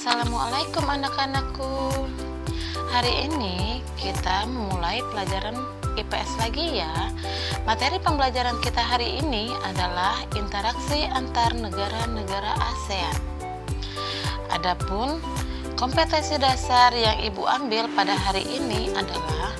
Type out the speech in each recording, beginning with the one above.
Assalamualaikum anak-anakku. Hari ini kita memulai pelajaran IPS lagi ya. Materi pembelajaran kita hari ini adalah interaksi antar negara-negara ASEAN. Adapun kompetensi dasar yang Ibu ambil pada hari ini adalah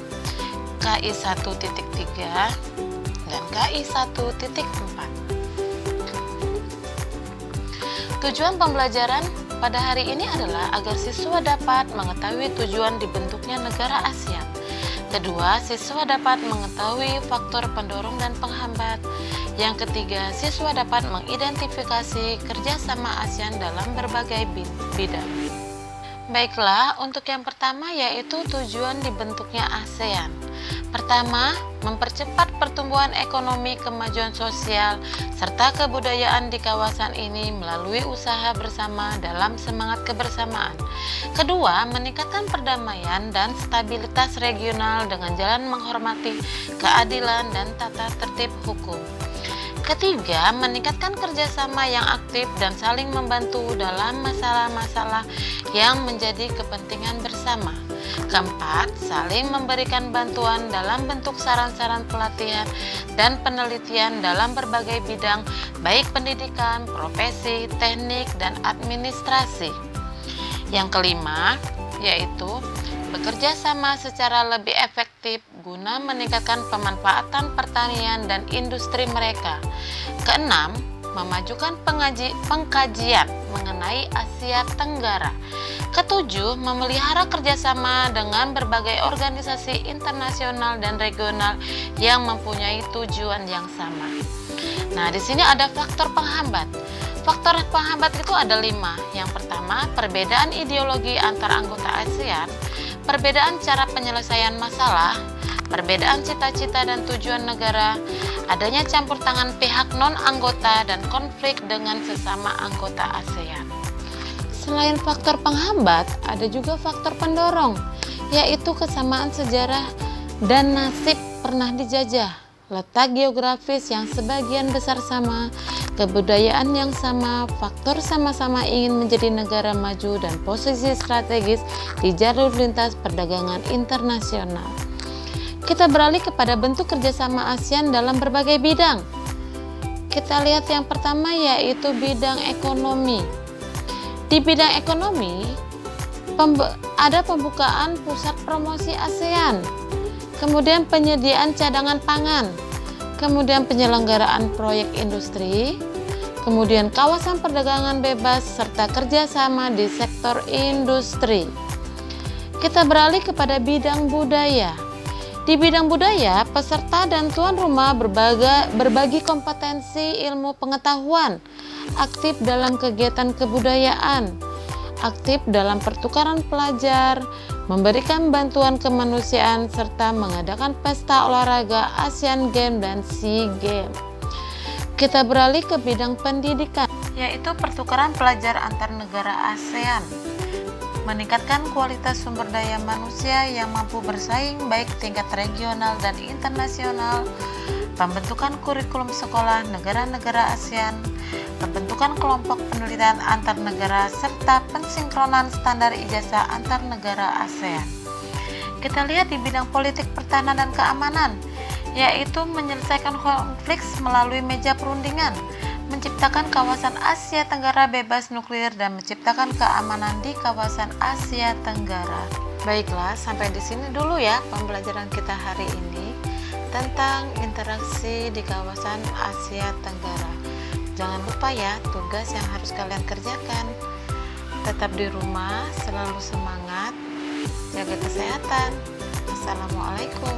KI 1.3 dan KI 1.4. Tujuan pembelajaran pada hari ini adalah agar siswa dapat mengetahui tujuan dibentuknya negara ASEAN. Kedua, siswa dapat mengetahui faktor pendorong dan penghambat. Yang ketiga, siswa dapat mengidentifikasi kerjasama ASEAN dalam berbagai bidang. Baiklah, untuk yang pertama yaitu tujuan dibentuknya ASEAN. Pertama, mempercepat pertumbuhan ekonomi, kemajuan sosial, serta kebudayaan di kawasan ini melalui usaha bersama dalam semangat kebersamaan. Kedua, meningkatkan perdamaian dan stabilitas regional dengan jalan menghormati keadilan dan tata tertib hukum. Ketiga, meningkatkan kerjasama yang aktif dan saling membantu dalam masalah-masalah yang menjadi kepentingan bersama. Keempat, saling memberikan bantuan dalam bentuk saran-saran pelatihan dan penelitian dalam berbagai bidang, baik pendidikan, profesi, teknik, dan administrasi. Yang kelima, yaitu bekerja sama secara lebih efektif guna meningkatkan pemanfaatan pertanian dan industri mereka. Keenam, memajukan pengkajian mengenai Asia Tenggara. Ketujuh, memelihara kerjasama dengan berbagai organisasi internasional dan regional yang mempunyai tujuan yang sama. Nah, di sini ada faktor penghambat. Faktor penghambat itu ada 5. Yang pertama, perbedaan ideologi antar anggota ASEAN, perbedaan cara penyelesaian masalah, perbedaan cita-cita dan tujuan negara, adanya campur tangan pihak non-anggota, dan konflik dengan sesama anggota ASEAN. Selain faktor penghambat, ada juga faktor pendorong, yaitu kesamaan sejarah dan nasib pernah dijajah, letak geografis yang sebagian besar sama, kebudayaan yang sama, faktor sama-sama ingin menjadi negara maju, dan posisi strategis di jalur lintas perdagangan internasional. Kita beralih kepada bentuk kerjasama ASEAN dalam berbagai bidang. Kita lihat yang pertama yaitu bidang ekonomi. Di bidang ekonomi, ada pembukaan pusat promosi ASEAN, kemudian penyediaan cadangan pangan, kemudian penyelenggaraan proyek industri, kemudian kawasan perdagangan bebas, serta kerjasama di sektor industri. Kita beralih kepada bidang budaya. Di bidang budaya, peserta dan tuan rumah berbagi kompetensi ilmu pengetahuan, aktif dalam kegiatan kebudayaan, aktif dalam pertukaran pelajar, memberikan bantuan kemanusiaan, serta mengadakan pesta olahraga ASEAN Games dan SEA Games. Kita beralih ke bidang pendidikan, yaitu pertukaran pelajar antar negara ASEAN, meningkatkan kualitas sumber daya manusia yang mampu bersaing baik tingkat regional dan internasional, pembentukan kurikulum sekolah negara-negara ASEAN, pembentukan kelompok penelitian antar negara, serta pensinkronan standar ijazah antar negara ASEAN. Kita lihat di bidang politik pertahanan dan keamanan, yaitu menyelesaikan konflik melalui meja perundingan, menciptakan kawasan Asia Tenggara bebas nuklir, dan menciptakan keamanan di kawasan Asia Tenggara. Baiklah, sampai di sini dulu ya pembelajaran kita hari ini tentang interaksi di kawasan Asia Tenggara. Jangan lupa ya tugas yang harus kalian kerjakan. Tetap di rumah, selalu semangat, jaga kesehatan. Assalamualaikum.